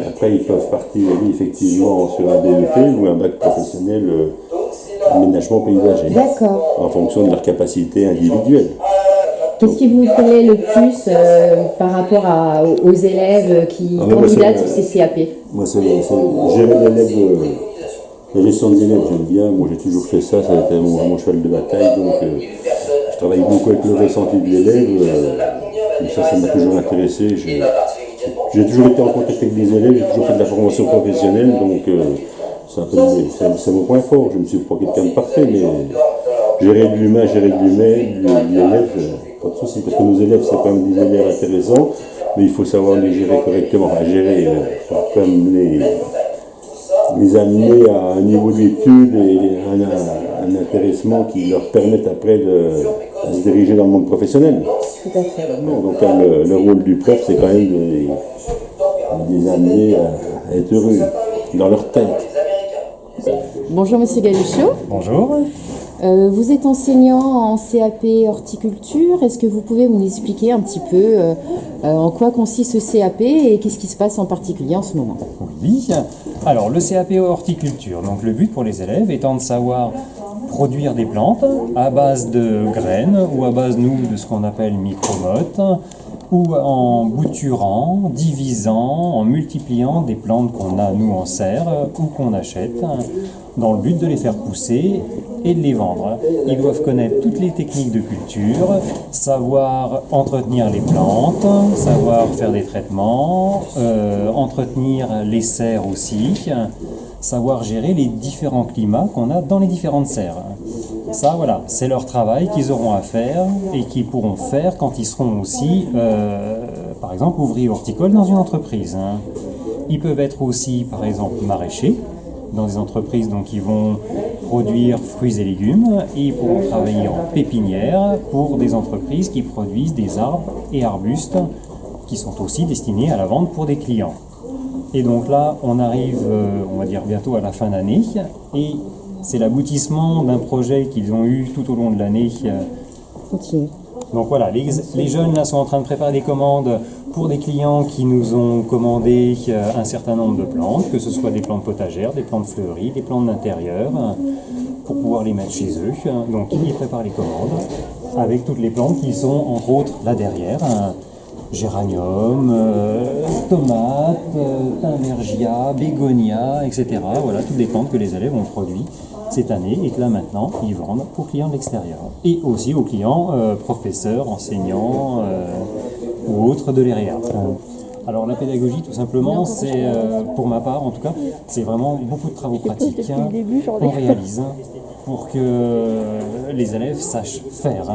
Après, ils peuvent partir effectivement sur un DEP ou un bac professionnel aménagement paysager.
D'accord.
En fonction de leur capacité individuelle.
Qu'est-ce qui vous plaît le plus par rapport aux élèves qui candidatent sur ces CAP?
Moi, c'est gérer l'élève, la gestion des élèves, j'aime bien. Moi, j'ai toujours fait ça, ça a été mon cheval de bataille. Donc, je travaille beaucoup avec le ressenti de l'élève. Ça m'a toujours intéressé. J'ai toujours été en contact avec des élèves, j'ai toujours fait de la formation professionnelle, donc c'est mon point fort. Je ne suis pas quelqu'un de parfait, mais gérer de l'humain, de l'élève, pas de souci, parce que nos élèves, c'est quand même des élèves intéressants, mais il faut savoir les gérer correctement. Il faut quand même les amener à un niveau d'études et un intéressement qui leur permette après de se diriger dans le monde professionnel.
Tout à fait.
Donc le rôle du prof, c'est quand même de les amener à être heureux dans leur tête.
Bonjour Monsieur Galuchot.
Bonjour.
Vous êtes enseignant en CAP horticulture. Est-ce que vous pouvez nous expliquer un petit peu en quoi consiste ce CAP et qu'est-ce qui se passe en particulier en ce moment?
Oui, alors le CAP horticulture, donc le but pour les élèves étant de savoir produire des plantes à base de graines ou à base, de ce qu'on appelle micromotes, ou en bouturant, divisant, en multipliant des plantes qu'on a nous en serre ou qu'on achète dans le but de les faire pousser et de les vendre. Ils doivent connaître toutes les techniques de culture, savoir entretenir les plantes, savoir faire des traitements, entretenir les serres aussi, savoir gérer les différents climats qu'on a dans les différentes serres. Ça, voilà, c'est leur travail qu'ils auront à faire et qu'ils pourront faire quand ils seront aussi, par exemple, ouvriers horticoles dans une entreprise. Ils peuvent être aussi, par exemple, maraîchers dans des entreprises donc, qui vont produire fruits et légumes, et ils pourront travailler en pépinière pour des entreprises qui produisent des arbres et arbustes qui sont aussi destinés à la vente pour des clients. Et donc là, on arrive, on va dire bientôt à la fin d'année, et c'est l'aboutissement d'un projet qu'ils ont eu tout au long de l'année. Donc voilà, les jeunes là sont en train de préparer des commandes pour des clients qui nous ont commandé un certain nombre de plantes, que ce soit des plantes potagères, des plantes fleuries, des plantes d'intérieur, pour pouvoir les mettre chez eux. Donc ils préparent les commandes avec toutes les plantes qui sont entre autres là derrière. Géranium, tomates, thymbergia, bégonia, etc. Voilà, toutes les plantes que les élèves ont produites cette année et que là maintenant ils vendent aux clients de l'extérieur. Et aussi aux clients professeurs, enseignants ou autres de l'EREA. Alors la pédagogie tout simplement, c'est pour ma part en tout cas, c'est vraiment beaucoup de travaux pratiques qu'on réalise pour que les élèves sachent faire.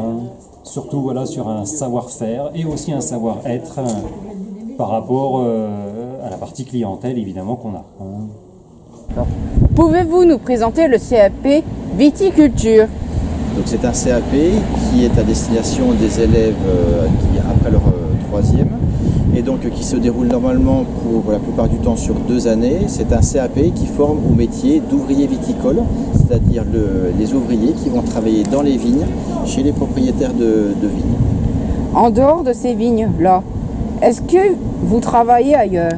Surtout voilà, sur un savoir-faire et aussi un savoir-être par rapport à la partie clientèle évidemment qu'on a.
Pouvez-vous nous présenter le CAP viticulture?
Donc c'est un CAP qui est à destination des élèves qui après leur troisième et donc qui se déroule normalement pour la plupart du temps sur 2 années. C'est un CAP qui forme au métier d'ouvrier viticole, c'est-à-dire les ouvriers qui vont travailler dans les vignes, chez les propriétaires de vignes.
En dehors de ces vignes-là, est-ce que vous travaillez ailleurs?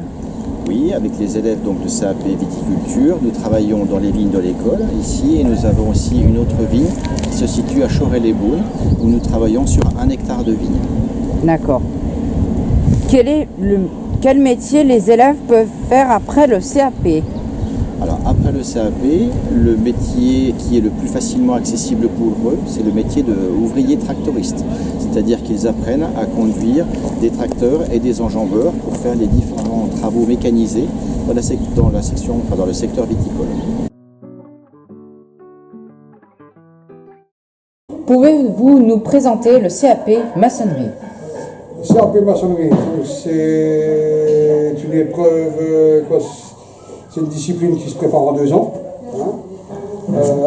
Oui, avec les élèves donc, de CAP viticulture, nous travaillons dans les vignes de l'école ici et nous avons aussi une autre vigne qui se situe à Chorel-les-Beaunes où nous travaillons sur 1 hectare de vignes.
D'accord. Quel métier les élèves peuvent faire après le CAP?
Alors après le CAP, le métier qui est le plus facilement accessible pour eux, c'est le métier d'ouvrier tractoriste. C'est-à-dire qu'ils apprennent à conduire des tracteurs et des enjambeurs pour faire les différents travaux mécanisés dans le secteur viticole.
Pouvez-vous nous présenter le CAP maçonnerie?
Le CAP maçonnerie, c'est une épreuve, c'est une discipline qui se prépare en 2 ans,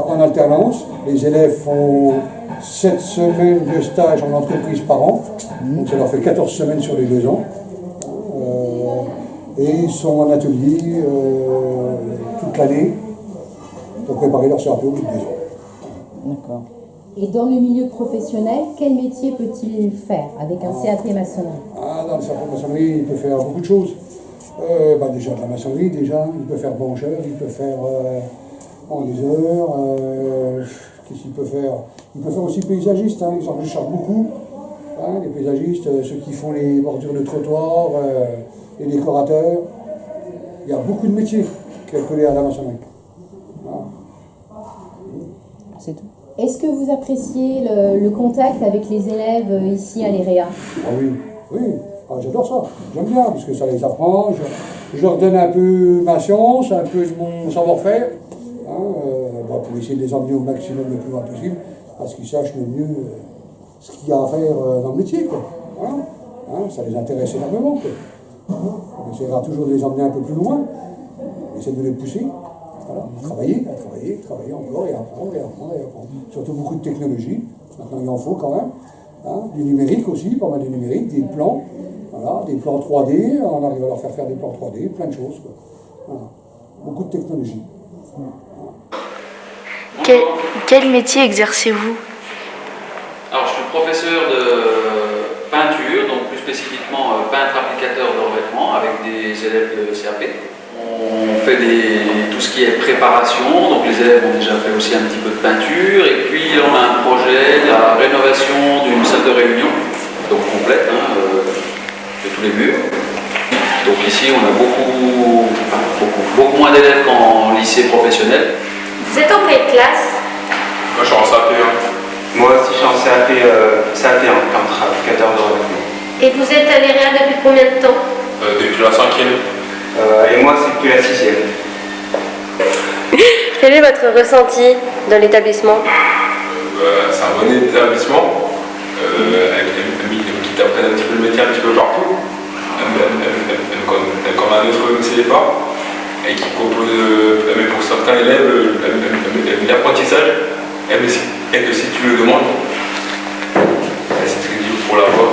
en alternance. Les élèves font 7 semaines de stage en entreprise par an, donc ça leur fait 14 semaines sur les 2 ans. Et ils sont en atelier toute l'année pour préparer leur CAP au bout de 2 ans.
D'accord.
Et dans le milieu professionnel, quel métier peut-il faire avec un CAP maçonnerie?
Dans le CAP maçonnerie, il peut faire beaucoup de choses. Déjà de la maçonnerie, il peut faire brancheur, il peut faire endiseur, qu'est-ce qu'il peut faire? Il peut faire aussi paysagiste, ils en recherchent beaucoup. Les paysagistes, ceux qui font les bordures de trottoirs, les décorateurs. Il y a beaucoup de métiers qui sont collés à la maçonnerie. Voilà.
C'est tout.
Est-ce que vous appréciez le contact avec les élèves ici à l'EREA?
Oui. J'adore ça. J'aime bien parce que ça les apprend. Je leur donne un peu ma science, un peu de mon savoir-faire, pour essayer de les emmener au maximum le plus loin possible, parce qu'ils sachent le mieux ce qu'il y a à faire dans le métier. Voilà. Ça les intéresse énormément. On essaiera toujours de les emmener un peu plus loin. On essaie de les pousser. Voilà. Travailler encore et apprendre. Surtout beaucoup de technologie. Maintenant, il en faut quand même. Du numérique aussi, pas mal de numérique, des plans. Voilà, des plans 3D, on arrive à leur faire des plans 3D, plein de choses. Voilà. Beaucoup de technologie.
Quel métier exercez-vous?
Alors, je suis professeur de peinture, donc plus spécifiquement peintre applicateur de revêtement avec des élèves de CAP. On fait tout ce qui est préparation, donc les élèves ont déjà fait aussi un petit peu de peinture, et puis on a un projet de la rénovation d'une salle de réunion, donc complète, de tous les murs. Donc ici on a beaucoup moins d'élèves qu'en lycée professionnel.
Vous êtes en quelle classe?
Moi je suis en CAP1.
Moi aussi je suis en CAP1, peintre applicateur de revêtement.
Et vous êtes à l'EREA depuis combien de temps?
Depuis la 5e.
Et moi c'est depuis la 6e.
Quel est votre ressenti dans l'établissement?
C'est un bon établissement. Qui t'apprennent un petit peu le métier un petit peu partout. Comme un autre CFA. Et qui propose, pour certains élèves, l'apprentissage aide si tu le demandes. C'est très dur pour l'avoir.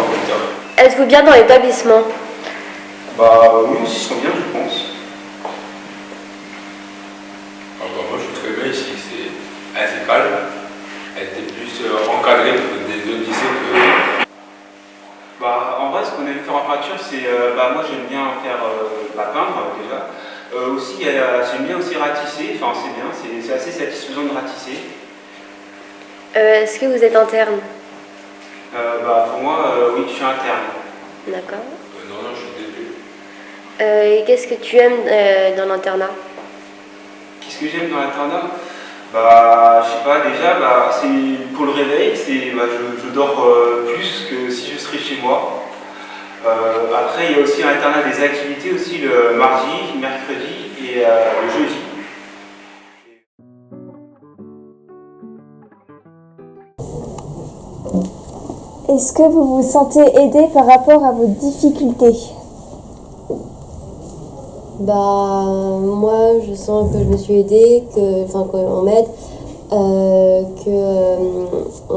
Êtes-vous bien dans l'établissement?
Oui, ils sont bien, je pense. encadré des autres lycées que...
Bah, en vrai, ce qu'on aime faire en peinture, c'est... moi, j'aime bien faire peindre, déjà. Aussi, j'aime bien aussi ratisser. Enfin, c'est bien, c'est assez satisfaisant de ratisser.
Est-ce que vous êtes interne?
Pour moi, oui, je suis interne.
D'accord.
Non, je suis début.
Et qu'est-ce que tu aimes dans l'internat?
Qu'est-ce que j'aime dans l'internat? Je sais pas, déjà, c'est pour le réveil, je dors plus que si je serais chez moi. Après, il y a aussi à l'internat des activités, aussi le mardi, mercredi et le jeudi.
Est-ce que vous vous sentez aidé par rapport à vos difficultés?
Moi je sens que je me suis aidée, qu'on m'aide, on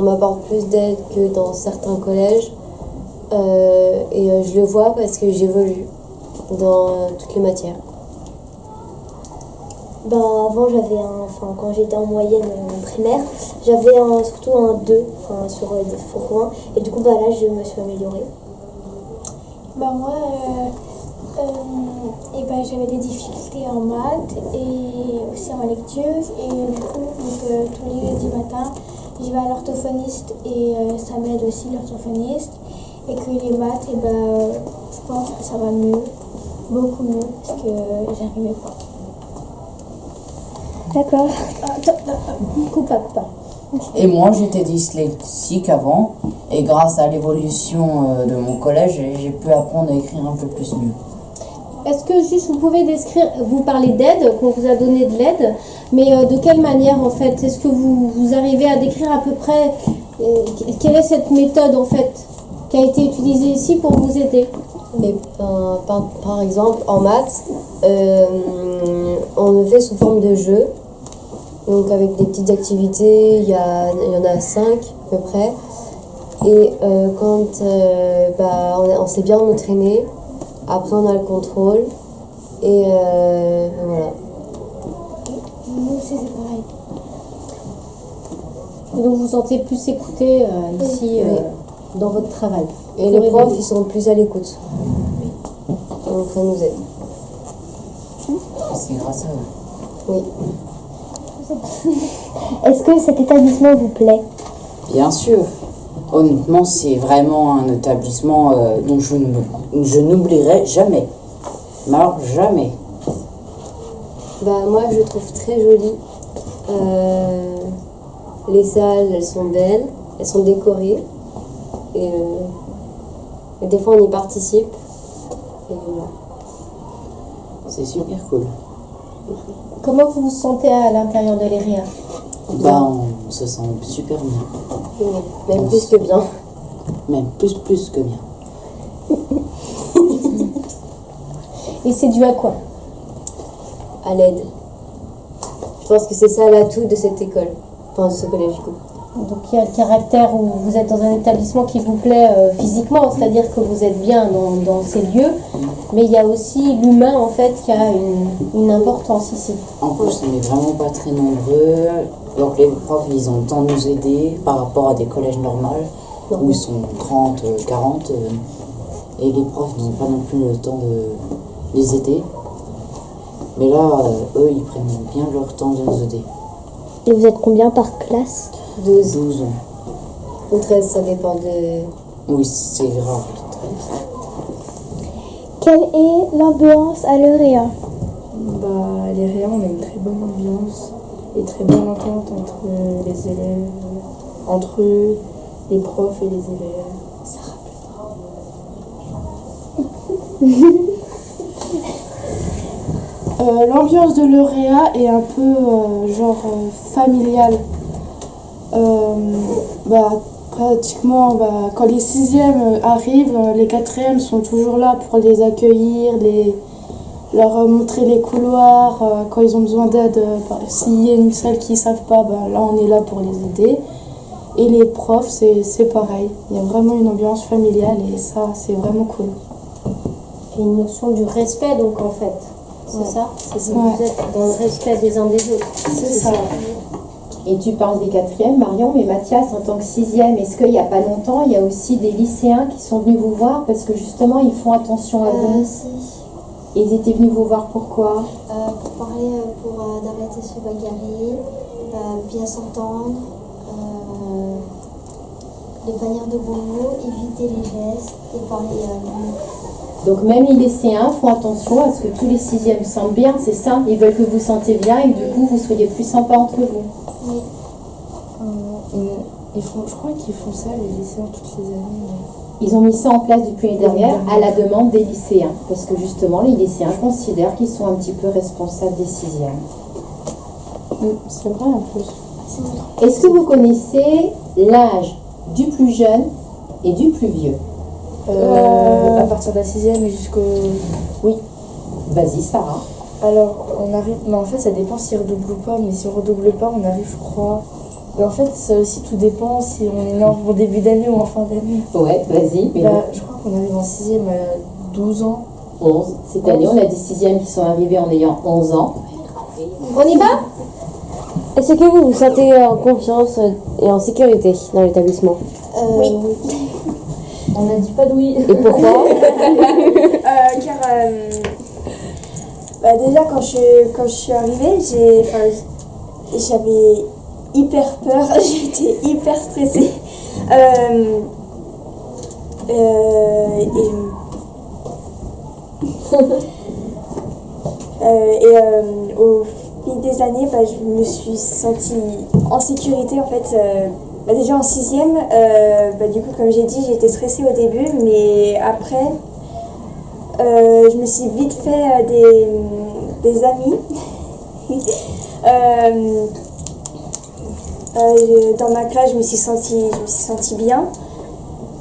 m'apporte plus d'aide que dans certains collèges et je le vois parce que j'évolue dans toutes les matières.
Avant quand j'étais en moyenne primaire, j'avais surtout un 2 sur 1 et du coup là je me suis améliorée.
J'avais des difficultés en maths et aussi en lecture et du coup tous les jeudis matin je vais à l'orthophoniste et ça m'aide aussi l'orthophoniste et que les maths je pense que ça va mieux, beaucoup mieux parce que j'arrivais pas.
D'accord.
Coupable pas.
Et moi, j'étais dyslexique avant, et grâce à l'évolution de mon collège, j'ai pu apprendre à écrire un peu plus mieux.
Est-ce que juste vous pouvez décrire, vous parlez d'aide, qu'on vous a donné de l'aide, mais de quelle manière en fait? Est-ce que vous arrivez à décrire à peu près quelle est cette méthode en fait qui a été utilisée ici pour vous aider?
Par exemple, en maths, on le fait sous forme de jeu. Donc avec des petites activités, il y en a 5 à peu près. Et quand on sait bien entraîner, après on a le contrôle. Et voilà.
Nous aussi c'est pareil.
Donc vous vous sentez plus écouté ici dans votre travail.
Et les profs, ils sont plus à l'écoute. Donc ça nous aide.
C'est grâce à eux.
Oui.
Est-ce que cet établissement vous plaît?
Bien sûr. Honnêtement, c'est vraiment un établissement dont je n'oublierai jamais. Mais alors, jamais.
Moi, je trouve très joli. Les salles, elles sont belles, elles sont décorées. Et des fois, on y participe. Et voilà.
C'est super cool.
Comment vous vous sentez à l'intérieur de l'EREA?
On se sent super bien.
Oui, même plus que bien.
Même plus que bien.
Et c'est dû à quoi?
À l'aide. Je pense que c'est ça l'atout de cette école, enfin de ce collège du coup.
Donc il y a le caractère où vous êtes dans un établissement qui vous plaît physiquement, c'est-à-dire que vous êtes bien dans ces lieux, mais il y a aussi l'humain en fait qui a une importance ici.
En plus, on n'est vraiment pas très nombreux, donc les profs ils ont le temps de nous aider par rapport à des collèges normaux où ils sont 30, 40 et les profs n'ont pas non plus le temps de les aider. Mais là, eux ils prennent bien leur temps de nous aider.
Et vous êtes combien par classe?
12
ou 13, ça dépend de...
Oui, c'est grave.
Quelle est l'ambiance à l'EREA?
À l'EREA, on a une très bonne ambiance et très bonne entente entre les élèves, entre eux, les profs et les élèves. Ça rappelle.
L'ambiance de l'EREA est un peu familiale. Pratiquement, quand les 6e arrivent, les 4e sont toujours là pour les accueillir, leur montrer les couloirs, quand ils ont besoin d'aide. S'il y a une salle qu'ils ne savent pas, là on est là pour les aider. Et les profs, c'est pareil. Il y a vraiment une ambiance familiale et ça, c'est vraiment cool.
Et une notion du respect donc en fait, c'est ça? C'est ça. Vous êtes dans le respect des uns des autres.
C'est ça.
Et tu parles des 4e, Marion, mais Mathias, en tant que 6e, est-ce qu'il n'y a pas longtemps, il y a aussi des lycéens qui sont venus vous voir parce que justement, ils font attention à vous?
Si.
Ils étaient venus vous voir pourquoi?
Pour parler, d'arrêter de se bagarrer, bien s'entendre, de pas dire de bons mots, éviter les gestes et parler
Donc même les lycéens font attention à ce que tous les 6e sentent bien, c'est ça? Ils veulent que vous sentez bien et que du coup, vous soyez plus sympa entre vous.
Oui.
Je crois qu'ils font ça, les lycéens, toutes les années.
Ils ont mis ça en place depuis l'année dernière à la demande des lycéens. Parce que justement, les lycéens considèrent qu'ils sont un petit peu responsables des 6e.
C'est vrai en plus.
Est-ce que vous connaissez l'âge du plus jeune et du plus vieux?
À partir de la 6e et jusqu'au... Oui.
Vas-y, Sarah.
Alors, on arrive... Mais en fait, ça dépend s'ils redoublent ou pas. Mais si on redouble pas, on arrive, je crois... Mais en fait, ça aussi, tout dépend si on est né en début d'année ou en fin d'année.
Ouais, vas-y.
Je crois qu'on arrive en 6e à 12 ans.
11. Cette année, on a des 6e qui sont arrivés en ayant 11 ans.
On y va? Est-ce que vous vous sentez en confiance et en sécurité dans l'établissement?
Oui.
On n'a dit pas de oui.
Et pourquoi?
Car déjà quand je suis arrivée, j'avais hyper peur, j'étais hyper stressée. Au fil des années, je me suis sentie en sécurité en fait. Déjà en 6e, du coup comme j'ai dit, j'étais stressée au début, mais après je me suis vite fait des amis. Dans ma classe, je me suis sentie bien.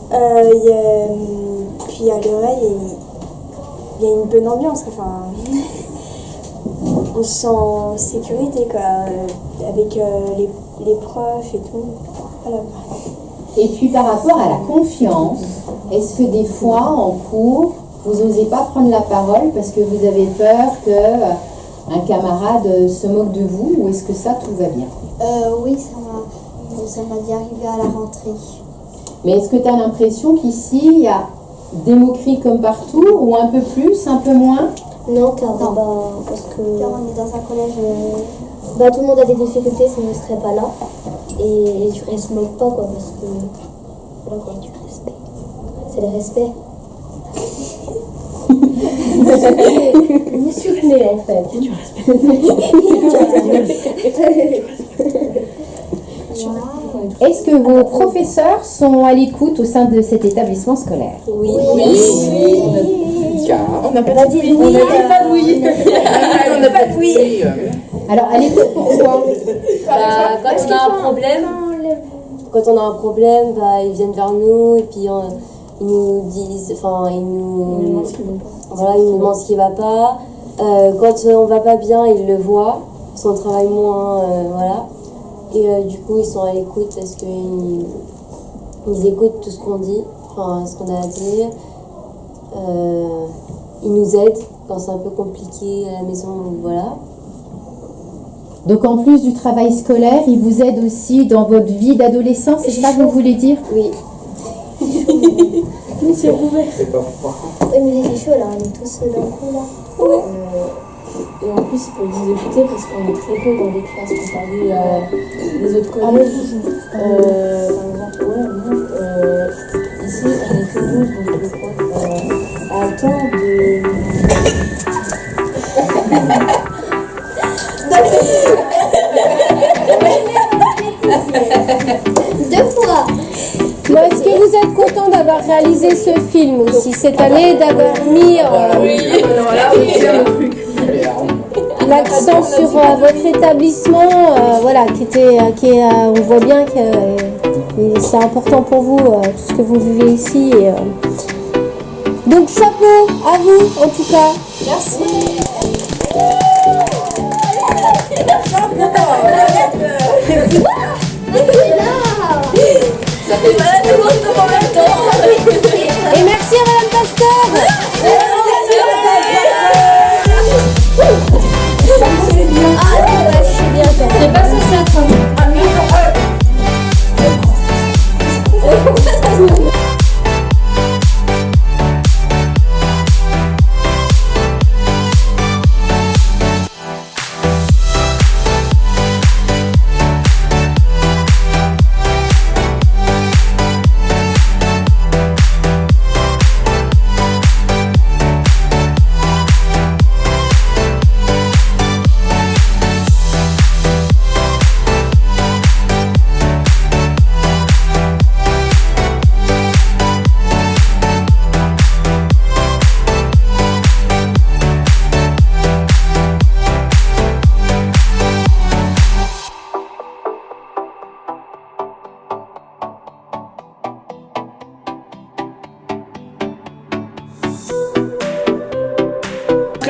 Puis à l'oreille, il y a une bonne ambiance. Enfin, on se sent en sécurité quoi, avec les profs et tout. Voilà.
Et puis par rapport à la confiance, est-ce que des fois en cours, vous n'osez pas prendre la parole parce que vous avez peur qu'un camarade se moque de vous, ou est-ce que ça, tout va bien?
Oui, ça m'a dit arriver à la rentrée.
Mais est-ce que tu as l'impression qu'ici, il y a des moqueries comme partout, ou un peu plus, un peu moins?
Non, car
Car on est dans un collège,
tout le monde a des difficultés, sinon ne serait pas là. Et tu ne se moques pas, quoi, parce que voilà, quoi, du respect. C'est le respect. Vous soutenez en fait.
Est-ce que vos professeurs sont à l'écoute au sein de cet établissement scolaire?
Oui.
On n'a pas dit oui. On n'a pas de oui.
On n'a pas de oui.
Alors, à l'écoute, pourquoi?
Quand on a un problème, ils viennent vers nous et puis ils nous disent, ils nous demandent ce qui va pas. Quand on va pas bien, ils le voient, parce qu'on travaille moins, voilà. Et du coup, ils sont à l'écoute parce qu'ils écoutent tout ce qu'on dit, ce qu'on a à dire. Ils nous aident quand c'est un peu compliqué à la maison, voilà.
Donc en plus du travail scolaire, ils vous aident aussi dans votre vie d'adolescent, c'est ça que vous voulez dire?
Oui.
C'est ouvert.
Mais il fait chaud là, on est tous d'un coup là.
Ouais.
Et en plus, il faut les écouter parce qu'on est très peu dans les classes comparé des autres collèges. Par exemple, ici, on est que 12, donc le prof attend de...
Deux fois.
Bon, est-ce que vous êtes content d'avoir réalisé ce film aussi cette année, d'avoir mis l'accent sur votre établissement, on voit bien que c'est important pour vous tout ce que vous vivez ici. Donc chapeau à vous en tout cas.
Merci.
Ça fait mal à tout le monde en même temps.
Et merci à Madame Pasteur.
C'est pas ça, ça.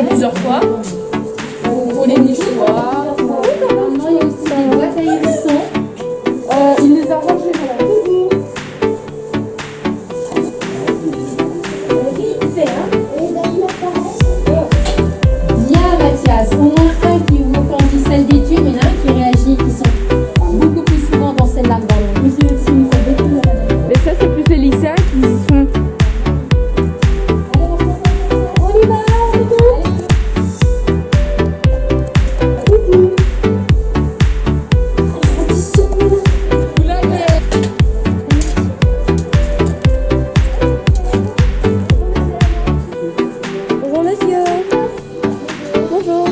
marcher plusieurs fois pour les nichoirs.
Maintenant, il y a aussi des boîtes à hérissons.
Il les a rangées, voilà.
Bien, Mathias. Au moins un qui vous quand on dit celle d'études, il y en a un qui réagit, qui sont beaucoup plus souvent dans celle-là que dans l'autre.
Mais ça, c'est plus les lycéens qui y sont.
On y va,
Bonjour monsieur. Bonjour.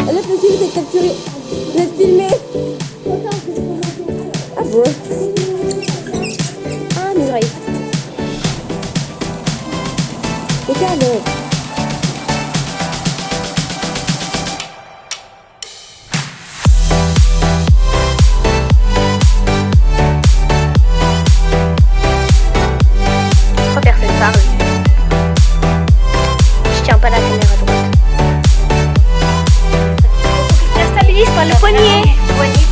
La petite vous êtes capturée. Vous êtes filmé. Ah bon. Ah mes oreilles. Regarde.
Trois personnes parlent. Je tiens pas la caméra droite. Tu la stabilises par le poignet. Le poignet,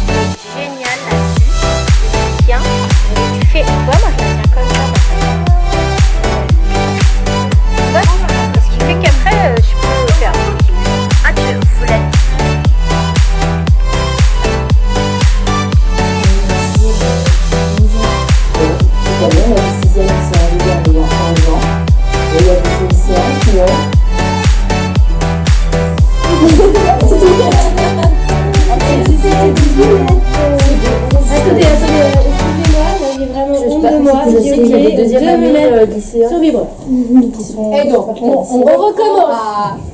génial là-dessus. Bien. Tu fais. Ouais, moi je la tiens comme ça. Ouais, ce qui fait qu'après, je peux faire. Ah, tu vous la.
Cette année, il y a des sixièmes qui sont arrivés en ayant 11 ans. Et il y a des lycéens qui ont...
Attendez, excusez-moi, j'ai vraiment honte de moi.
Je sais qu'il y a des deuxièmes années lycéens
survivre.
Et donc, on recommence.